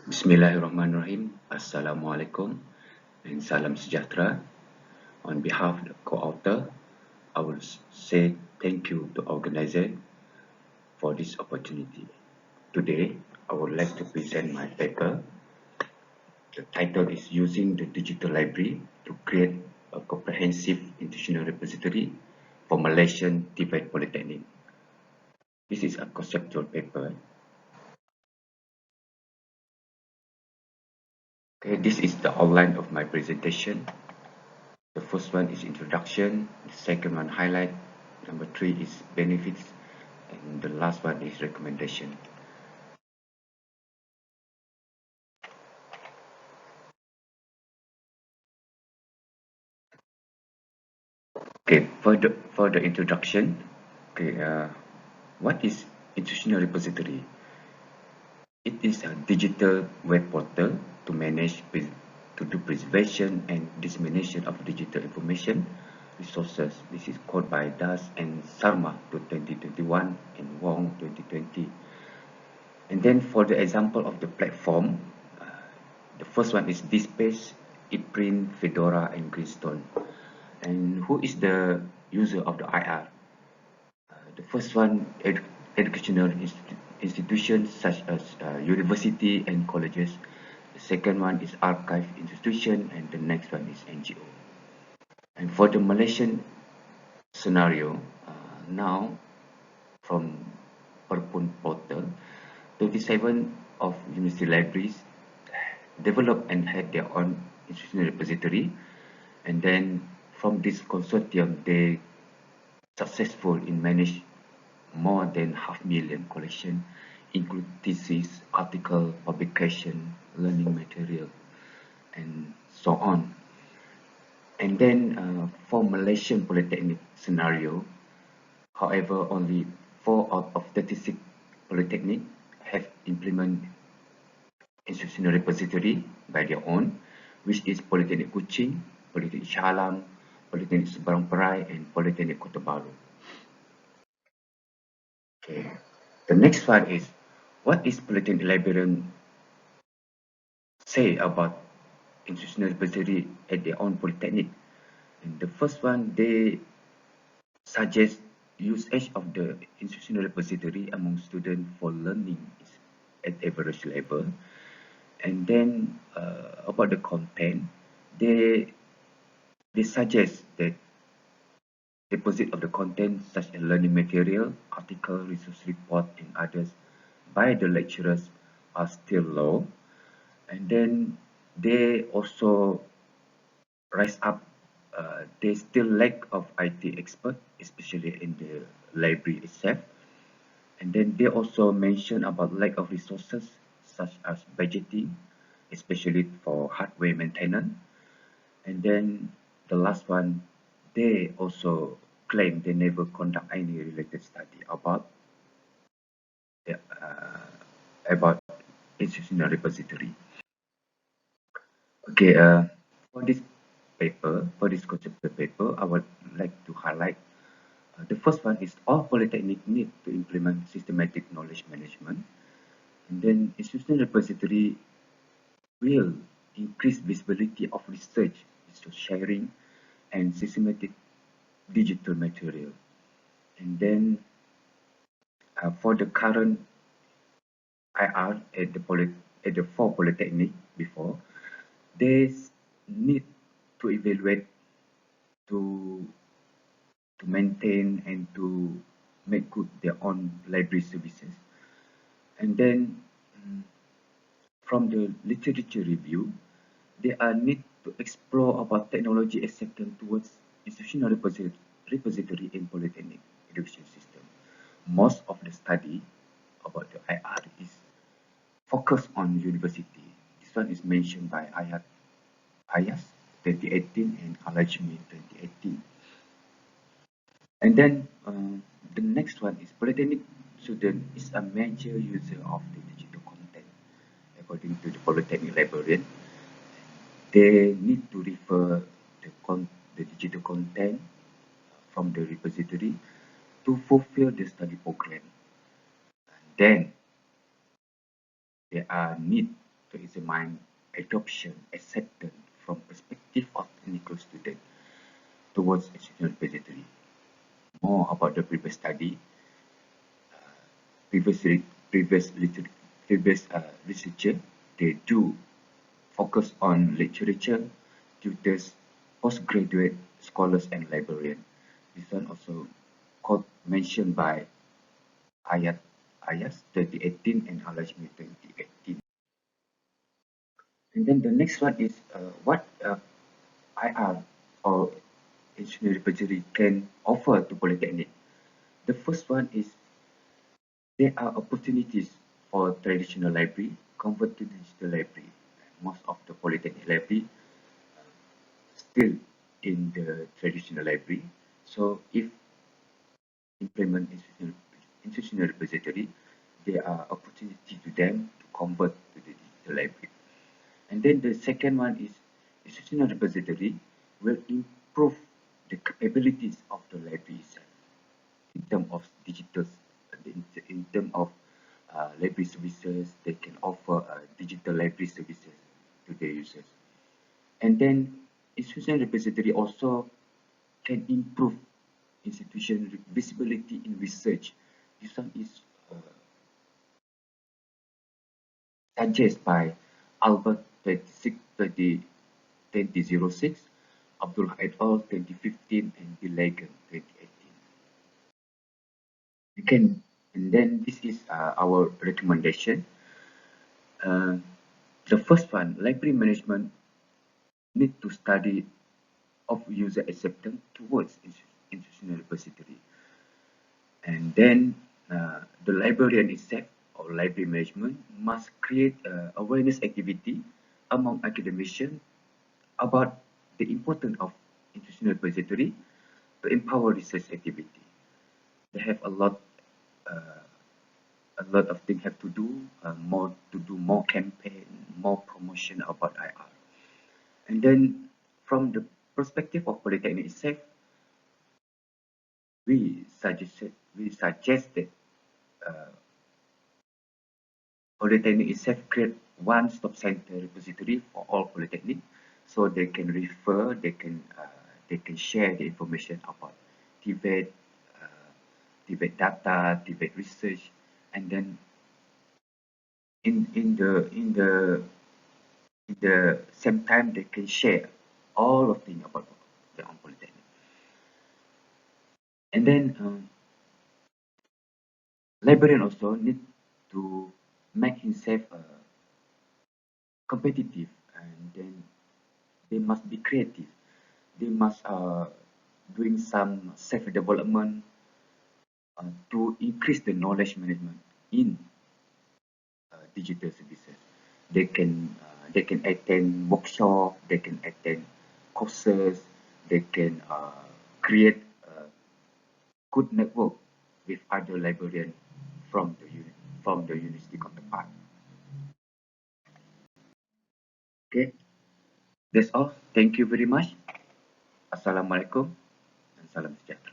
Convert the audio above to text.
Bismillahirrahmanirrahim. Assalamualaikum and salam sejahtera. On behalf of the co-author, I will say thank you to organizer for this opportunity. Today, I would like to present my paper. The title is Using the Digital Library to Create a Comprehensive Institutional Repository for Malaysian Tvet Polytechnic. This is a conceptual paper. Okay, this is the outline of my presentation. The first one is introduction, the second one highlight, number 3 is benefits, and the last one is recommendation. Okay, for the introduction, okay, what is institutional repository? It is a digital web portal to manage, to do preservation and dissemination of digital information resources. This is coded by Das and Sarma to 2021 and Wong 2020. And then for the example of the platform, the first one is DSpace, ePrint, Fedora, and Greenstone. And who is the user of the IR? The first one, educational institutions such as university and colleges. The second one is archive institution, and the next one is NGO. And for the Malaysian scenario, now from Perpun portal, 27 of university libraries developed and had their own institutional repository, and then from this consortium they successful in manage more than 500,000 collection, include thesis, article, publication, learning material, and so on. And then for Malaysian Polytechnic scenario, however, only 4 out of 36 polytechnic have implemented institutional repository by their own, which is Polytechnic Kuching, Polytechnic Shah Alam, Polytechnic Seberang Perai, and Polytechnic Kota Baru. Okay, the next one is, what is Polytechnic librarian say about institutional repository at their own polytechnic? And the first one, they suggest usage of the institutional repository among students for learning at average level. And then about the content, they suggest that deposit of the content such as learning material, article, resource report, and others by the lecturers are still low. And then they also rise up, they still lack of IT expert, especially in the library itself. And then they also mention about lack of resources such as budgeting, especially for hardware maintenance. And then the last one, they also claim they never conduct any related study about institutional repository. Okay, for this paper, for this conceptual paper, I would like to highlight the first one is all polytechnic need to implement systematic knowledge management. And then institutional repository will increase visibility of research sharing and systematic digital material. And then for the current IR at the 4 polytechnic before, they need to evaluate, to maintain and to make good their own library services. And then from the literature review, they are need to explore about technology acceptance towards institutional repository in polytechnic education system. Most of the study about the IR is focused on university. This one is mentioned by Ayas 2018 and Alajmi 2018. And then the next one is polytechnic student is a major user of the digital content. According to the polytechnic librarian, they need to refer the digital content from the repository to fulfill the study program. And then there are need to examine adoption, acceptance from perspective of technical student towards institutional repository. More about the previous study, previous re- previous liter- previous researcher, they do focus on literature, tutors, postgraduate scholars and librarian. This one also mentioned by Ayas 2018 and Alajmi 2018. And then the next one is what IR or engineering repository can offer to polytechnic. The first one is there are opportunities for traditional library convert to digital library. Most of the polytechnic library still in the traditional library. So if implement institutional repository, there are opportunity to them to convert to the digital library. And then the second one is institutional repository will improve the capabilities of the library itself in terms of digital, in terms of library services. They can offer digital library services to their users. And then institutional repository also can improve institution visibility in research. This one is suggested by Albert 2006, Abdullah et al. 2015, and Bilagan 2018. You can, and then this is our recommendation. The first one, library management need to study of user acceptance towards institutional repository. And then the librarian itself or library management must create awareness activity among academicians about the importance of institutional repository to empower research activity. They have a lot of things have to do, more campaign, more promotion about IR. And then from the perspective of polytechnic itself, we suggest that uh, polytechnic itself create one-stop center repository for all polytechnic, so they can refer, they can share the information about Tvet, Tvet data, Tvet research, and then in the same time they can share all of things about their own polytechnic. And then librarian also need to make himself competitive, and then they must be creative. They must doing some self-development to increase the knowledge management in digital services. They can attend workshop, they can attend courses, they can create a good network with other librarians from the university counterpart. Okay, that's all. Thank you very much. Assalamualaikum and salam sejahtera.